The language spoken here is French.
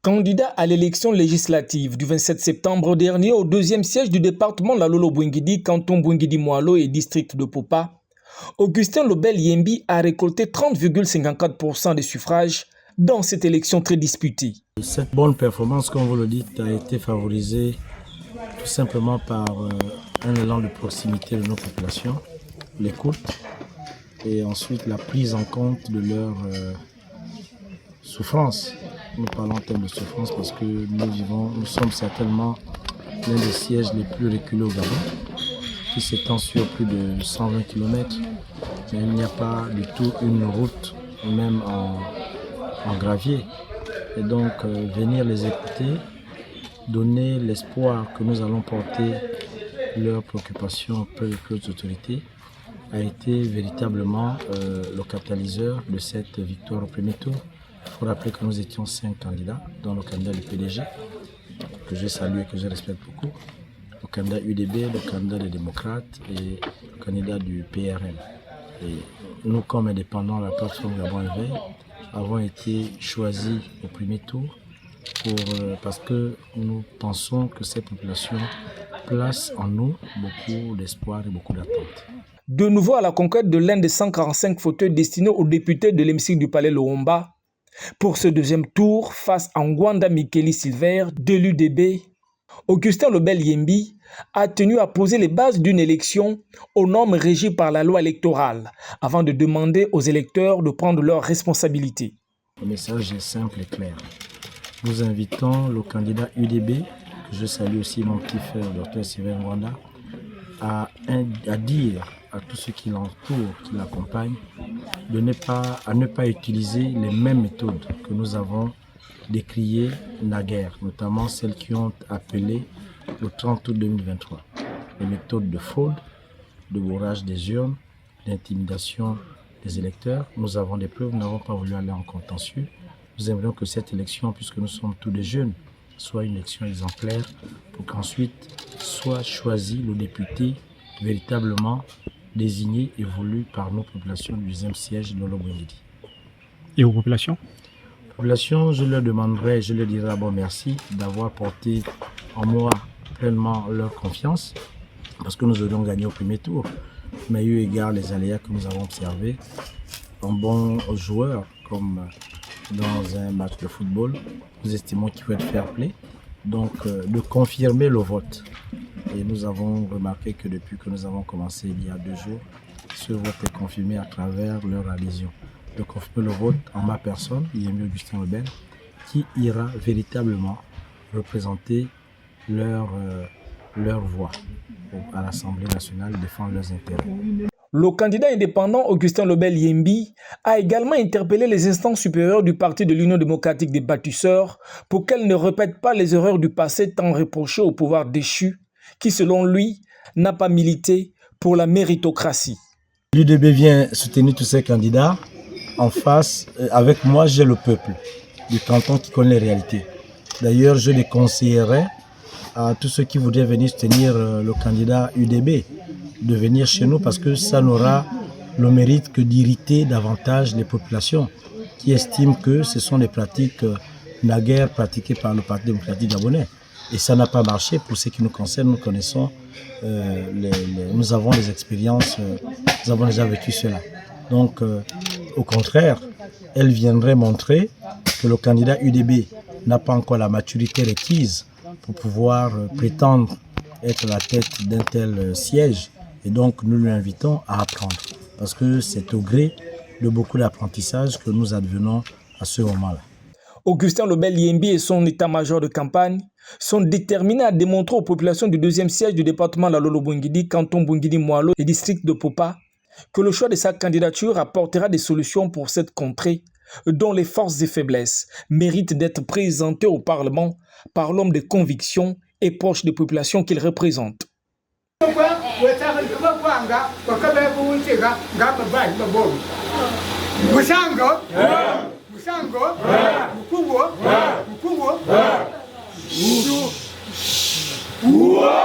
Candidat à l'élection législative du 27 septembre dernier au deuxième siège du département la Lolo-Bouingidi, canton Bouingidi-Moalo et district de Popa, Augustin Lobel Yembi a récolté 30,54% des suffrages dans cette élection très disputée. Cette bonne performance, comme vous le dites, a été favorisée tout simplement par un élan de proximité de nos populations, l'écoute et ensuite la prise en compte de leur souffrance. Nous parlons en termes de souffrance parce que nous sommes certainement l'un des sièges les plus reculés au Gabon, qui s'étend sur plus de 120 km. Mais il n'y a pas du tout une route, même en gravier. Et donc, venir les écouter, donner l'espoir que nous allons porter leurs préoccupations auprès des autorités, a été véritablement le catalyseur de cette victoire au premier tour. Il faut rappeler que nous étions 5 candidats, dont le candidat du PDG, que je salue et que je respecte beaucoup, le candidat UDB, le candidat des démocrates et le candidat du PRM. Et nous, comme indépendants, la plateforme Gabon Éveil, avons été choisis au premier tour parce que nous pensons que cette population place en nous beaucoup d'espoir et beaucoup d'attentes. De nouveau à la conquête de l'un des 145 fauteuils destinés aux députés de l'hémicycle du Palais Luomba, pour ce deuxième tour, face à Ngwanda Mikeli Silver de l'UDB, Augustin Lobel Yembi a tenu à poser les bases d'une élection aux normes régies par la loi électorale, avant de demander aux électeurs de prendre leurs responsabilités. Le message est simple et clair. Nous invitons le candidat UDB, que je salue aussi mon petit frère, Dr Sylvain Ngwanda, à dire à tous ceux qui l'entourent, qui l'accompagnent, à ne pas utiliser les mêmes méthodes que nous avons décriées naguère, notamment celles qui ont appelé le 30 août 2023. Les méthodes de fraude, de bourrage des urnes, d'intimidation des électeurs. Nous avons des preuves, nous n'avons pas voulu aller en contentieux. Nous aimerions que cette élection, puisque nous sommes tous des jeunes, soit une élection exemplaire pour qu'ensuite soit choisi le député véritablement désigné et voulu par nos populations du deuxième siège de Lolo-Bouingidi. Et aux populations? Population, je leur demanderai, je leur dirai d'abord merci d'avoir porté en moi pleinement leur confiance, parce que nous aurions gagné au premier tour. Mais eu égard les aléas que nous avons observés, un bon joueur comme dans un match de football, nous estimons qu'il faut être fair play, donc de confirmer le vote. Et nous avons remarqué que depuis que nous avons commencé il y a 2 jours, ce vote est confirmé à travers leur adhésion. De confirmer le vote en ma personne, Yembi Augustin Lobel, qui ira véritablement représenter leur voix à l'Assemblée nationale, défendre leurs intérêts. Le candidat indépendant Augustin Lobel Yembi a également interpellé les instances supérieures du Parti de l'Union démocratique des bâtisseurs pour qu'elles ne répètent pas les erreurs du passé tant reprochées au pouvoir déchu, qui selon lui n'a pas milité pour la méritocratie. L'UDB vient soutenir tous ces candidats. En face, avec moi, j'ai le peuple du canton qui connaît les réalités. D'ailleurs, je les conseillerais à tous ceux qui voudraient venir soutenir le candidat UDB de venir chez nous parce que ça n'aura le mérite que d'irriter davantage les populations qui estiment que ce sont des pratiques naguère pratiquées par le Parti démocratique gabonais. Et ça n'a pas marché pour ce qui nous concerne. Nous connaissons, nous avons des expériences, nous avons déjà vécu cela. Donc, au contraire, elle viendrait montrer que le candidat UDB n'a pas encore la maturité requise pour pouvoir prétendre être à la tête d'un tel siège. Et donc, nous lui invitons à apprendre. Parce que c'est au gré de beaucoup d'apprentissage que nous advenons à ce moment-là. Augustin Lobel Yembi et son état-major de campagne sont déterminés à démontrer aux populations du deuxième siège du département la Lolo-Bouingidi, canton Bouingidi-Moalo et district de Popa, que le choix de sa candidature apportera des solutions pour cette contrée dont les forces et faiblesses méritent d'être présentées au Parlement par l'homme de conviction et proche des populations qu'il représente. Mukubwa